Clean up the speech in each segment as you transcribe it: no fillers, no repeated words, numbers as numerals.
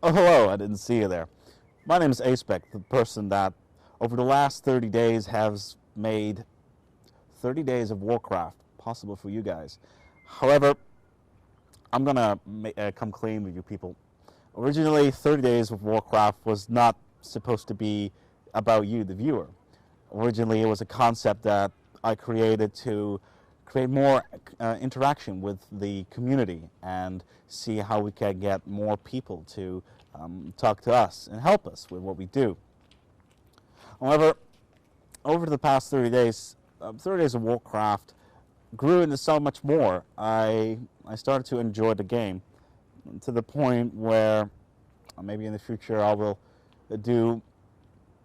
Oh, hello, I didn't see you there. My name is Acebek, the person that over the last 30 days has made 30 Days of Warcraft possible for you guys. However, I'm gonna come clean with you people. Originally, 30 Days of Warcraft was not supposed to be about you, the viewer. Originally, it was a concept that I created to create more interaction with the community and see how we can get more people to talk to us and help us with what we do. However, over the past 30 days, 30 Days of Warcraft grew into so much more. I started to enjoy the game to the point where maybe in the future I will do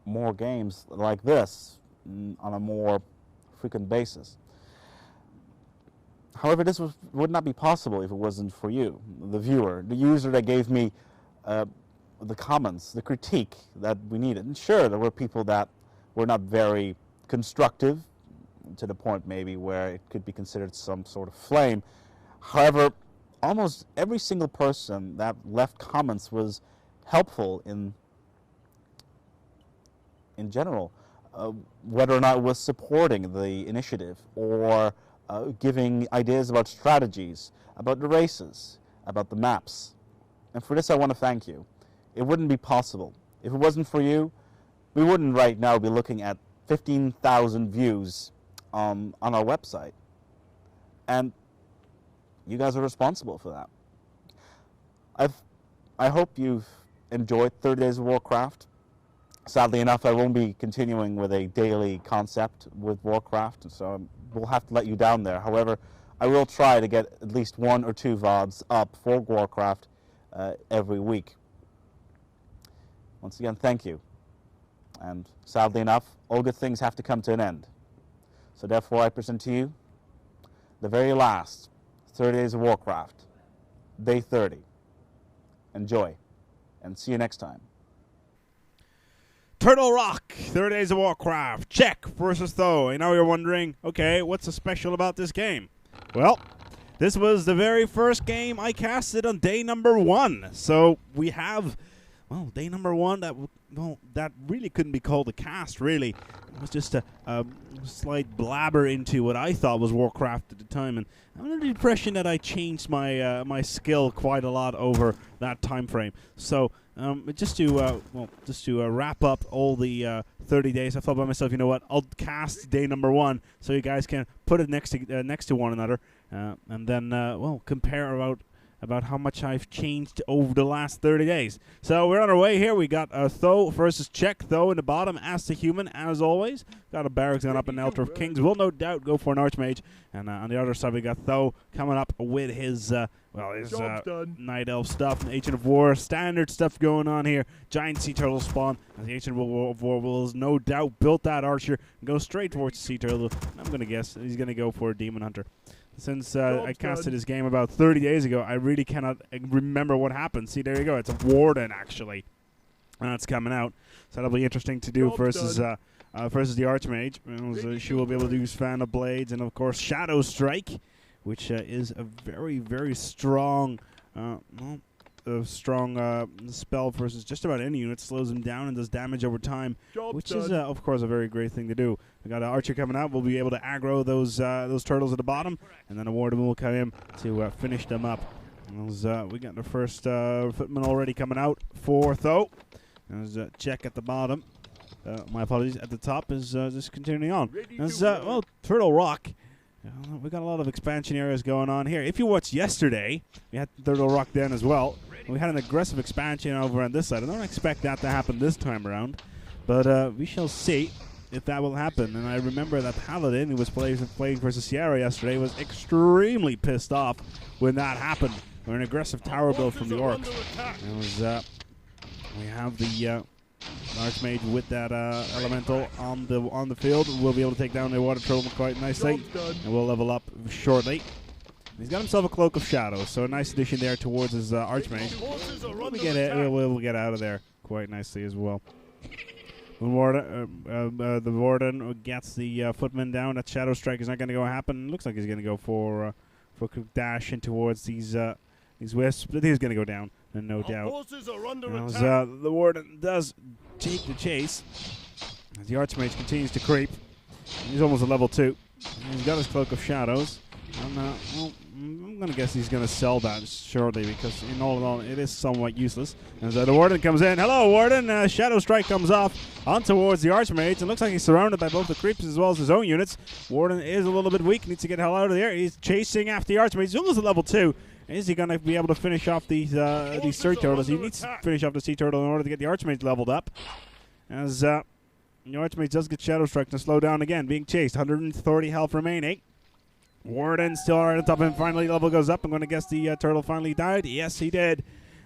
more games like this on a more frequent basis. However, this would not be possible if it wasn't for you, the viewer, the user that gave me the comments, the critique that we needed. And sure, there were people that were not very constructive, to the point maybe where it could be considered some sort of flame. However, almost every single person that left comments was helpful in general, whether or not it was supporting the initiative or giving ideas about strategies, about the races, about the maps. And for this I want to thank you. It wouldn't be possible. If it wasn't for you, we wouldn't right now be looking at 15,000 views on our website. And you guys are responsible for that. I hope you've enjoyed 30 Days of Warcraft. Sadly enough, I won't be continuing with a daily concept with Warcraft, so we'll have to let you down there. However, I will try to get at least 1 or 2 VODs up for Warcraft every week. Once again, thank you. And sadly enough, all good things have to come to an end. So therefore, I present to you the very last 30 Days of Warcraft, Day 30. Enjoy, and see you next time. Turtle Rock, 30 Days of Warcraft, check versus Tho. I know you're wondering, okay, what's so special about this game? Well, this was the very first game I casted on day number 1. So we have, well, day number 1 that really couldn't be called a cast, really. It was just a slight blabber into what I thought was Warcraft at the time, and I'm under the impression that I changed my my skill quite a lot over that time frame. So just to wrap up all the 30 days, I thought by myself, you know what? I'll cast day number 1 so you guys can put it next to one another, and then compare about how much I've changed over the last 30 days. So we're on our way here. We got Tho versus Check. Tho in the bottom as the human, as always. Got a Barracks gun up in Elder of Kings. Will no doubt go for an Archmage. And on the other side, we got Tho coming up with his Night Elf stuff, Agent of War, standard stuff going on here. Giant Sea Turtle spawn. And the Agent of War will no doubt built that Archer and go straight towards the Sea Turtle. I'm going to guess he's going to go for a Demon Hunter. Since I casted this game about 30 days ago, I really cannot remember what happened. See, there you go. It's a Warden, actually. And that's coming out. So that'll be interesting to do versus the Archmage. She will be able to use Fan of Blades and, of course, Shadow Strike, which is a very, very strong spell versus just about any unit. Slows them down and does damage over time, which is, of course, a very great thing to do. We got an Archer coming out. We'll be able to aggro those turtles at the bottom, and then a Warden will come in to finish them up. We got the first footman already coming out for Tho. There's a Check at the bottom. My apologies. At the top is just continuing on. There's Turtle Rock. We got a lot of expansion areas going on here. If you watched yesterday, we had Turtle Rock then as well. We had an aggressive expansion over on this side. I don't expect that to happen this time around, but we shall see if that will happen. And I remember that Paladin, who was playing versus Sierra yesterday, was extremely pissed off when that happened. Or an aggressive tower build from the Orcs. We have the Archmage with that elemental on the field. We'll be able to take down the water turtle quite nicely, and we'll level up shortly. He's got himself a Cloak of Shadows, so a nice addition there towards his Archmage. We'll get out of there quite nicely as well. When the Warden gets the Footman down, that Shadow Strike is not going to go happen. Looks like he's going to go for quick dash in towards these These wisps, but he's going to go down, and no doubt. Forces are under As, attack. the warden does take the chase, as the archmage continues to creep. He's almost at level 2. He's got his Cloak of Shadows. I'm going to guess he's going to sell that shortly, because in all, it is somewhat useless. As the warden comes in. Hello, warden. Shadow Strike comes off on towards the archmage. It looks like he's surrounded by both the creeps as well as his own units. Warden is a little bit weak. Needs to get the hell out of there. He's chasing after the archmage. He's almost at level 2. Is he going to be able to finish off these sea turtles? He needs to finish off the sea turtle in order to get the archmage leveled up. As the archmage does get Shadow Strike to slow down again, being chased. 130 health remaining. Warden still right on top of him. Finally, level goes up. I'm going to guess the turtle finally died. Yes, he did.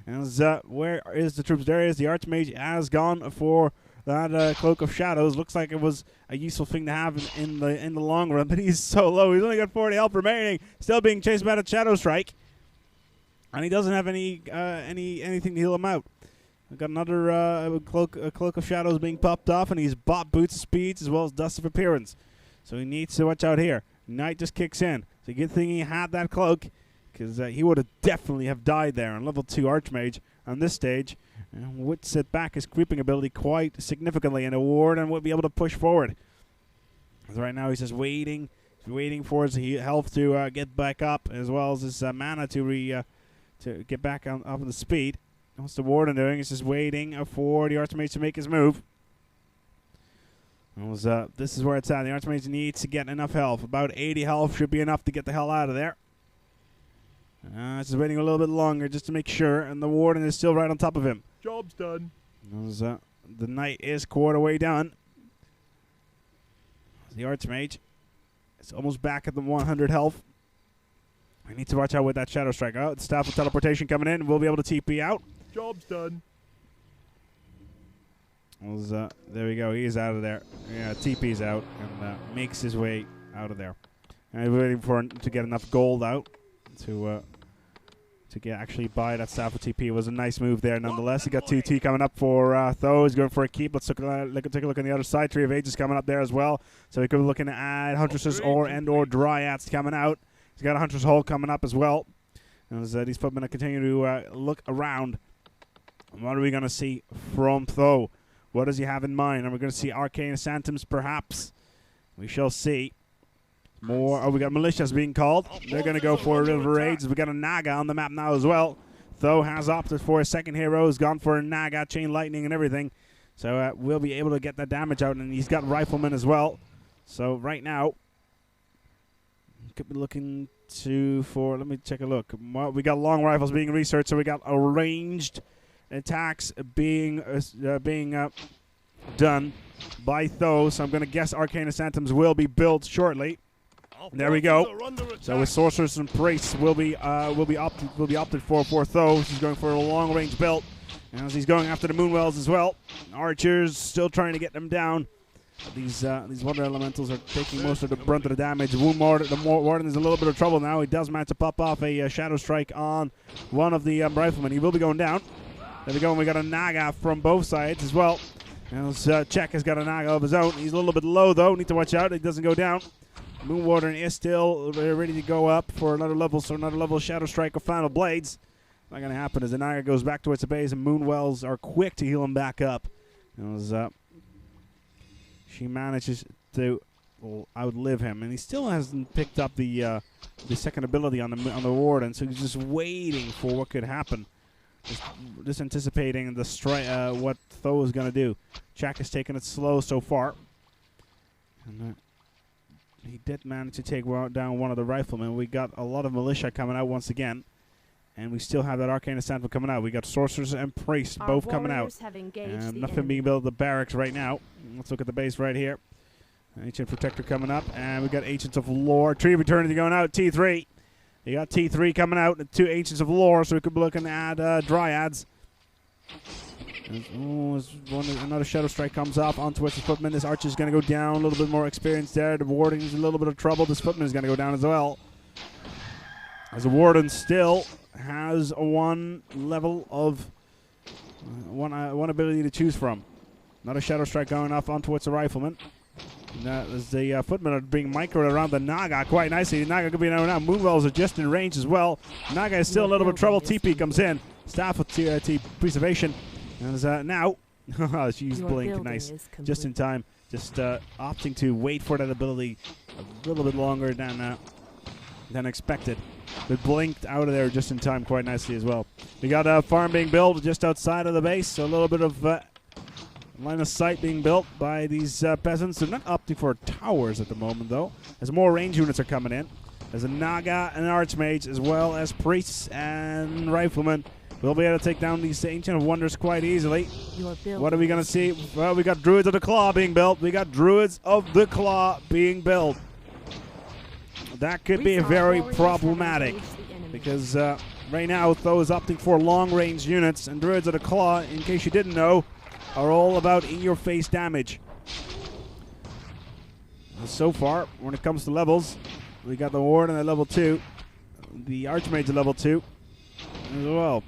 As where is the troops? There he is. The archmage has gone for that Cloak of Shadows. Looks like it was a useful thing to have in the long run, but he's so low. He's only got 40 health remaining. Still being chased by the Shadow Strike. And he doesn't have anything to heal him out. We've got another cloak of Shadows being popped off, and he's bought Boots of Speeds as well as Dust of Appearance. So he needs to watch out here. Night just kicks in. It's a good thing he had that cloak, because he would have definitely have died there on level 2 Archmage on this stage. Would set back his creeping ability quite significantly, and a warden would be able to push forward. As right now he's just waiting. He's waiting for his health to get back up, as well as his mana to get back up on the speed. What's the warden doing? He's just waiting for the archmage to make his move. This is where it's at. The archmage needs to get enough health. About 80 health should be enough to get the hell out of there. Just waiting a little bit longer just to make sure, and the warden is still right on top of him. Job's done. The night is quarter way done. The archmage is almost back at the 100 health. We need to watch out with that Shadow Strike. Oh, the Staff of Teleportation coming in. We'll be able to TP out. Job's done. There we go. He is out of there. Yeah, TP's out and makes his way out of there. And we're waiting for him to get enough gold out to actually buy that Staff of TP. It was a nice move there nonetheless. He got 2T coming up for Tho. He's going for a keep. Let's take a look on the other side. Tree of Ages coming up there as well. So he could be looking at Huntresses or Dryads coming out. He's got a Hunter's Hole coming up as well. As these footmen continue to look around. What are we going to see from Tho? What does he have in mind? Are we going to see Arcane Phantoms perhaps? We shall see. More. Oh, we got militias being called. They're going to go for river raids. We got a Naga on the map now as well. Tho has opted for a second hero. He's gone for a Naga, Chain Lightning and everything. So we'll be able to get that damage out. And he's got Riflemen as well. So right now, could be looking for. Let me take a look. Well, we got long rifles being researched. So we got ranged attacks being done by Tho. So I'm going to guess Arcane Phantoms will be built shortly. There we go. So with Sorcerers and Priests will be opted for Tho. He's going for a long range build, as he's going after the Moonwells as well. Archers still trying to get them down. These water elementals are taking most of the brunt of the damage. The warden is in a little bit of trouble now. He does manage to pop off a Shadow Strike on one of the riflemen. He will be going down. There we go. And we got a Naga from both sides as well. Czech has got a Naga of his own. He's a little bit low though. Need to watch out. He doesn't go down. Moon Warden is still ready to go up for another level. So another level Shadow Strike of Final Blades. Not going to happen as the Naga goes back towards the base, and Moonwells are quick to heal him back up. She manages to outlive him, and he still hasn't picked up the second ability on the Warden, so he's just waiting for what could happen, just anticipating the what Tho is going to do. Jack has taken it slow so far, and he did manage to take down one of the riflemen. We got a lot of militia coming out once again, and we still have that Arcane Ascent coming out. We got Sorcerers and Priests both coming out. Nothing being built at the barracks right now. Let's look at the base right here. Ancient Protector coming up, and we got Ancients of Lore. Tree of Eternity going out. T3. You got T3 coming out. 2 Ancients of Lore, so we could be looking at Dryads. Another Shadow Strike comes off onto its footman. This Archer is going to go down. A little bit more experience there. The Warden is in a little bit of trouble. This footman is going to go down as well. As the Warden still has one level of one ability to choose from. Another Shadow Strike going off onto its Rifleman. As the footmen are being microed around the Naga quite nicely. The Naga could be now. Moonwells are just in range as well. Naga is still in a little bit of trouble. TP comes in. Staff with T preservation. And now, she's blink. Nice. Just in time. Just opting to wait for that ability a little bit longer than expected. But blinked out of there just in time quite nicely as well. We got a farm being built just outside of the base. So a little bit of line of sight being built by these peasants. They're not opting for towers at the moment, though, as more range units are coming in. There's a Naga and an Archmage, as well as priests and riflemen. We'll be able to take down these Ancient of Wonders quite easily. What are we going to see? Well, we got Druids of the Claw being built. We got Druids of the Claw being built. That could be very problematic, because right now Tho is opting for long-range units, and Druids of the Claw, in case you didn't know, are all about in-your-face damage. So far, when it comes to levels, we got the Warden at level 2, the Archmage at level 2 as well.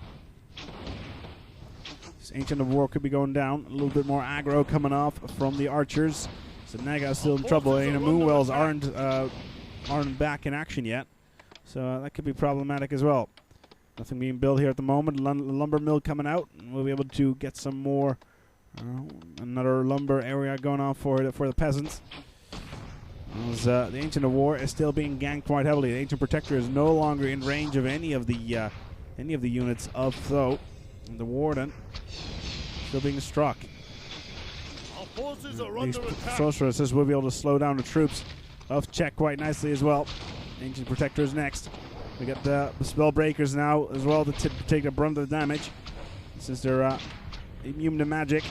This Ancient of War could be going down. A little bit more aggro coming off from the archers. So Naga's still in trouble. And the Moonwells aren't back in action yet, so that could be problematic as well. Nothing being built here at the moment. Lumber mill coming out. We'll be able to get some more. Another lumber area going on for the peasants. As, the Ancient of War is still being ganked quite heavily. The Ancient Protector is no longer in range of any of the units of Tho. And the Warden still being struck. Our forces are under attack. Sorceresses will be able to slow down the troops of Czech quite nicely as well. Ancient Protector is next. We got the Spell Breakers now as well to take the brunt of the damage, since they're immune to magic.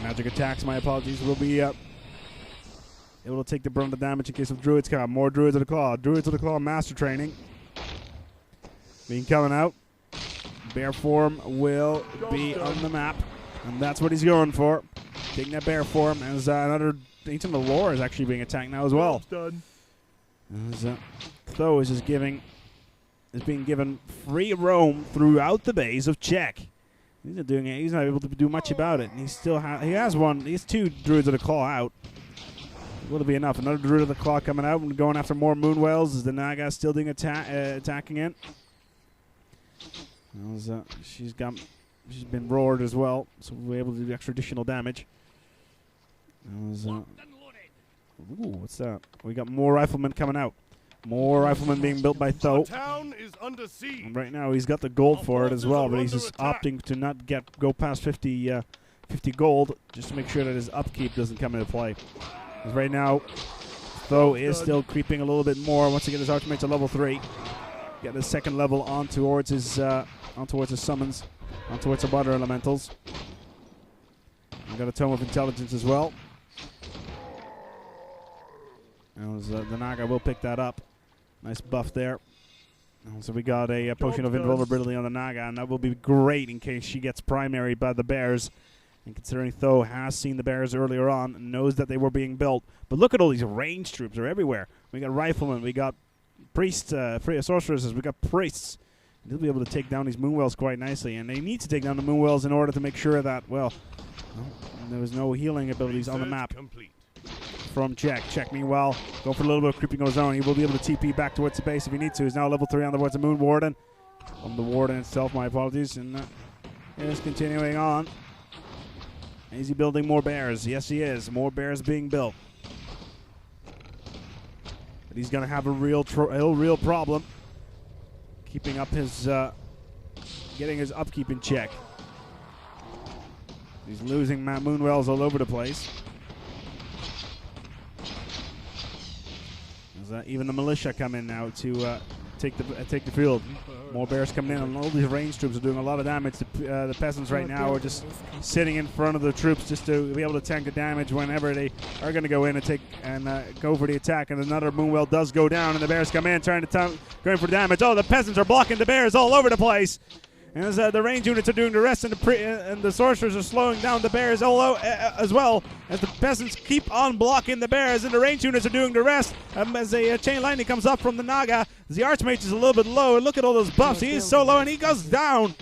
Magic attacks, my apologies, will be able to take the brunt of the damage in case of Druids come. More Druids of the Claw. Druids of the Claw Master Training being coming out. Bear form will be on the map, and that's what he's going for. Taking that bear form, as another Ancient of Lore is actually being attacked now as well. As Tho is just being given free roam throughout the base of Czech. He's not doing it. He's not able to do much about it. And he still he has two Druids of the Claw out. Will it be enough? Another Druid of the Claw coming out and going after more Moonwells. As the Naga still doing attacking it. As, she's been roared as well, so we'll be able to do extra additional damage. As, ooh, what's that? We got more riflemen coming out. More riflemen being built by Tho. Town is under siege. And right now he's got the gold for it as well, but he's just opting to not go past 50 gold, just to make sure that his upkeep doesn't come into play. Because right now, Tho is still creeping a little bit more. Once again, his Archmage to level 3. Get the second level on towards his summons, on towards the water elementals. We got a Tome of Intelligence as well. And the Naga will pick that up. Nice buff there. And so we got a potion of invulnerability on the Naga, and that will be great in case she gets primaried by the bears. And considering Tho has seen the bears earlier on, and knows that they were being built. But look at all these range troops. They're everywhere. We got riflemen. We got priests, sorceresses. We got priests. They'll be able to take down these Moonwells quite nicely. And they need to take down the Moonwells in order to make sure that, well, there was no healing abilities on the map. From Czech. Czech, meanwhile, going for a little bit of creeping on his own. He will be able to TP back towards the base if he needs to. He's now level 3 on towards the Moon Warden. On the Warden itself, my apologies. And is continuing on. Is he building more bears? Yes, he is. More bears being built. But he's going to have a real problem keeping up his, getting his upkeep in check. He's losing Moonwells all over the place. Even the militia come in now to take the field. More bears coming in, and all these range troops are doing a lot of damage. The peasants right now are just sitting in front of the troops just to be able to tank the damage whenever they are going to go in and go for the attack. And another Moonwell does go down, and the bears come in going for damage. Oh, the peasants are blocking the bears all over the place. And as the range units are doing the rest, and the sorcerers are slowing down the bears as well, as the peasants keep on blocking the bears, and the range units are doing the rest. As a chain lightning comes up from the Naga, the Archmage is a little bit low, and look at all those buffs. He is so low, and he goes down.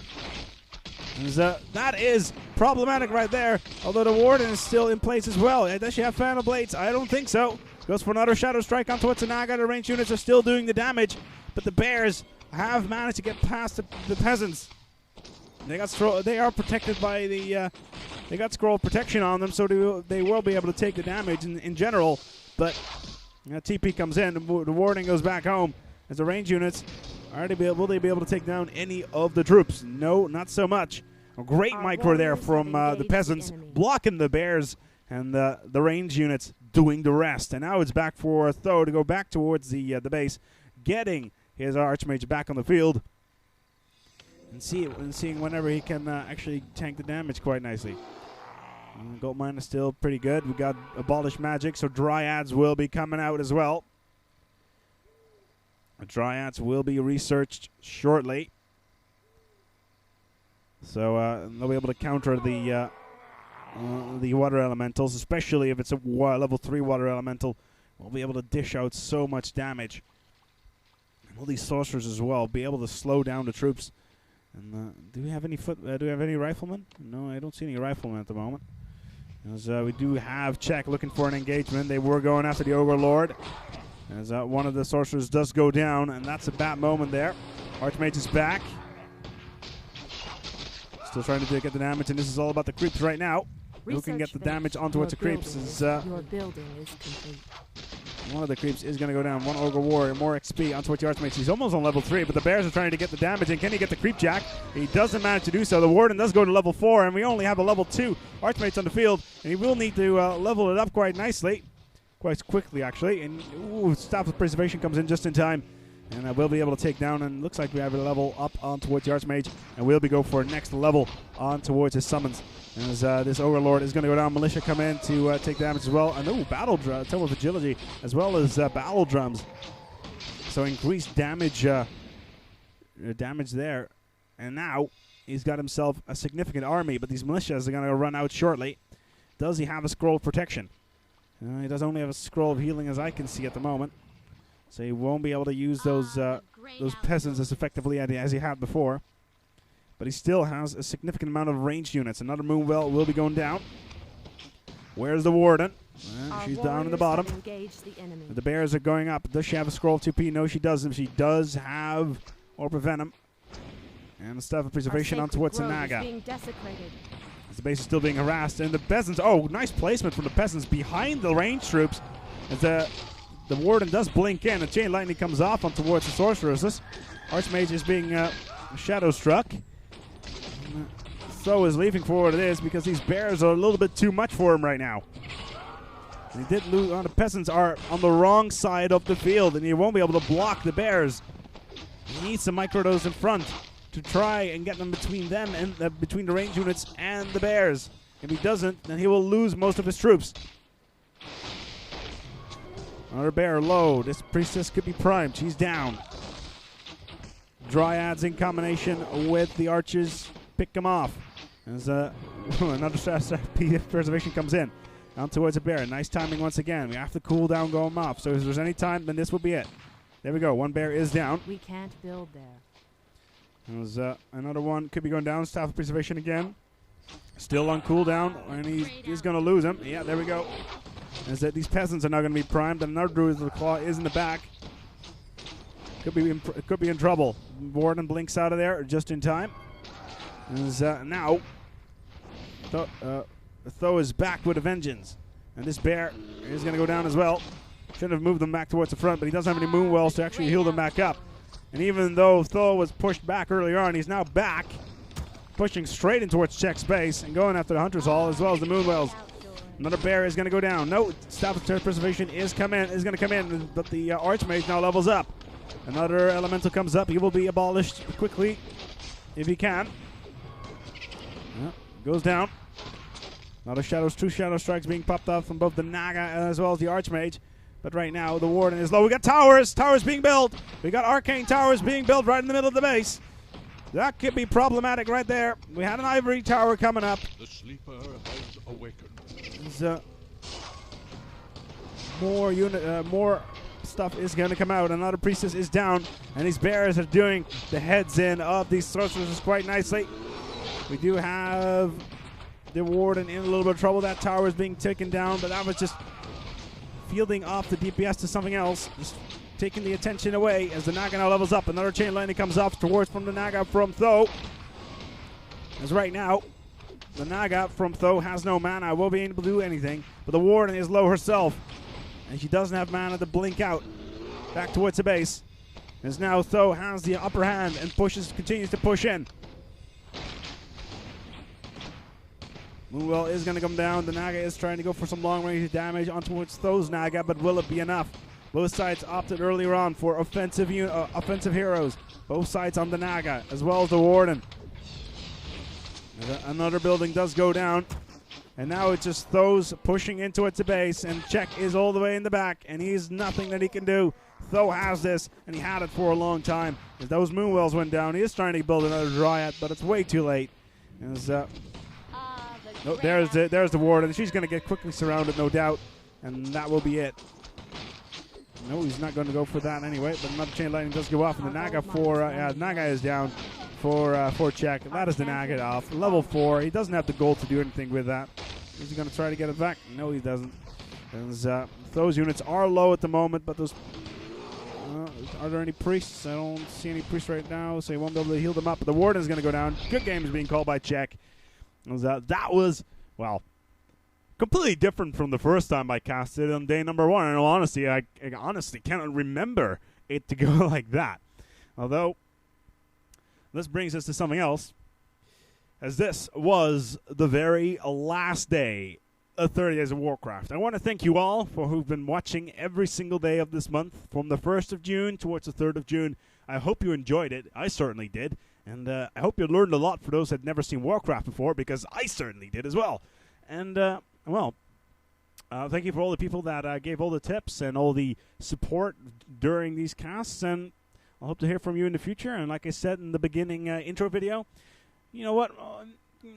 That is problematic right there. Although the Warden is still in place as well. Does she have Phantom Blades? I don't think so. Goes for another Shadow Strike onto Naga. The ranged units are still doing the damage, but the Bears have managed to get past the peasants. They are protected by the. They got scroll protection on them, so they will be able to take the damage in general. But TP comes in, the Warden goes back home. As the range units, will they be able to take down any of the troops? No, not so much. A great micro there from the peasants, blocking the Bears, and the range units doing the rest. And now it's back for Tho to go back towards the base, getting his Archmage back on the field, and seeing whenever he can actually tank the damage quite nicely. Gold mine is still pretty good. We got Abolish Magic, so Dryads will be coming out as well. The Dryads will be researched shortly, so they'll be able to counter the water elementals, especially if it's a level 3 water elemental. We'll be able to dish out so much damage. And all these sorcerers as well be able to slow down the troops. And do we have any do we have any riflemen? No, I don't see any riflemen at the moment. As we do have Czech looking for an engagement. They were going after the Ogre Lord. As one of the sorcerers does go down, and that's a bad moment there. Archmage is back. Still trying to get the damage, and this is all about the creeps right now. Who can get the damage onto the creeps is your building is complete. One of the creeps is going to go down. One Ogre Warrior, more XP onto the Archmage. He's almost on level 3, but the Bears are trying to get the damage, and can he get the creep jack? He doesn't manage to do so. The Warden does go to level 4, and we only have a level 2 Archmage on the field, and he will need to level it up quite nicely. Quite quickly, actually. And Staff of Preservation comes in just in time. And we'll be able to take down, and looks like we have a level up on towards the Archmage, and we'll be going for next level on towards his summons. And as this Ogre Lord is going to go down, Militia come in to take damage as well. And Battle Drum, Temple of Agility, as well as Battle Drums. So increased damage, damage there. And now he's got himself a significant army, but these militias are going to run out shortly. Does he have a scroll of protection? He does only have a scroll of healing, as I can see at the moment. So he won't be able to use those peasants as effectively as he had before. But he still has a significant amount of ranged units. Another Moonwell will be going down. Where's the Warden? She's down in the bottom. The Bears are going up. Does she have a scroll of 2P? No, she doesn't. She does have Orb of Venom. And the Staff of Preservation onto Naga. As the base is still being harassed. And the peasants, nice placement from the peasants behind the ranged troops. As the Warden does blink in. The Chain Lightning comes off on towards the Sorceresses. Archmage is being shadow struck. Tho is leaving for what it is because these Bears are a little bit too much for him right now. And he did lose. The peasants are on the wrong side of the field, and he won't be able to block the Bears. He needs some microdose in front to try and get them between them and between the range units and the Bears. If he doesn't, then he will lose most of his troops. Another Bear low. This Priestess could be primed. She's down. Dryads in combination with the Archers pick them off. As another Preservation comes in. Down towards a Bear. Nice timing once again. We have to cool down going off. So if there's any time, then this will be it. There we go. One Bear is down. We can't build there. There's another one. Could be going down. Staff of Preservation again. Still on cooldown. And he's going to lose him. Yeah, there we go. Is that these peasants are now going to be primed. And another Druid of the Claw is in the back. Could be in trouble. Warden blinks out of there just in time. As now, Tho is back with a vengeance. And this Bear is going to go down as well. Shouldn't have moved them back towards the front, but he doesn't have any Moonwells to actually heal them back up. And even though Tho was pushed back earlier on, he's now back, pushing straight in towards Czech's base and going after the Hunter's Hall as well as the Moonwells. Another Bear is going to go down. No, Staff of Preservation is going to come in, but the Archmage now levels up. Another Elemental comes up. He will be abolished quickly if he can. Goes down. Another two Shadow Strikes being popped off from both the Naga as well as the Archmage. But right now, the Warden is low. We got towers. Towers being built. We got Arcane Towers being built right in the middle of the base. That could be problematic right there. We had an Ivory Tower coming up. The sleeper has awakened. There's, more stuff is going to come out. Another Priestess is down, and these Bears are doing the heads in of these Sorcerers quite nicely. We do have the Warden in a little bit of trouble. That tower is being taken down, but that was just fielding off the DPS to something else. Just taking the attention away as the Naga now levels up. Another chain lightning comes off towards from the Naga from Tho. As right now, the Naga from Tho has no mana, will be able to do anything, but the Warden is low herself, and she doesn't have mana to blink out back towards the base. As now Tho has the upper hand and continues to push in. Moonwell is going to come down. The Naga is trying to go for some long-range damage on towards Tho's Naga, but will it be enough? Both sides opted earlier on for offensive heroes. Both sides on the Naga, as well as the Warden. Another building does go down. And now it's just Tho's pushing into its base, and Czech is all the way in the back, and he's nothing that he can do. Tho has this, and he had it for a long time. As those Moonwells went down, he is trying to build another Dryad, but it's way too late. As, no, there's the Warden. She's going to get quickly surrounded, no doubt, and that will be it. No, he's not going to go for that anyway, but another chain lightning does go off, and the Naga Naga is down for Czech. That is the Naga off. Level 4. He doesn't have the gold to do anything with that. Is he going to try to get it back? No, he doesn't. As, those units are low at the moment, but those... are there any priests? I don't see any priests right now, so he won't be able to heal them up. But the Warden is going to go down. Good game is being called by Czech. That was, well, completely different from the first time I cast it on day number 1. In all honesty, I honestly cannot remember it to go like that. Although, this brings us to something else, as this was the very last day of 30 Days of Warcraft. I want to thank you all for who've been watching every single day of this month, from the 1st of June towards the 3rd of June. I hope you enjoyed it. I certainly did. And I hope you learned a lot for those that had never seen Warcraft before, because I certainly did as well. And, thank you for all the people that gave all the tips and all the support during these casts. And I hope to hear from you in the future. And like I said in the beginning intro video, you know what?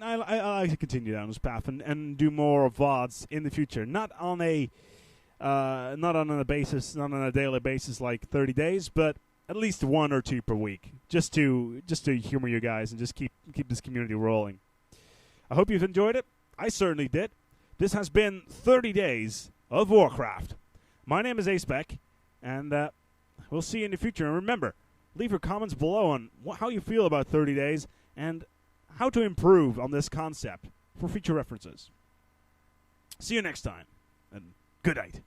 I like to continue down this path and do more of VODs in the future. Not on a daily basis like 30 days, but at least 1 or 2 per week, just to humor you guys and just keep this community rolling. I hope you've enjoyed it. I certainly did. This has been 30 Days of Warcraft. My name is Acebeck, and we'll see you in the future. And remember, leave your comments below on how you feel about 30 days and how to improve on this concept for future references. See you next time, and good night.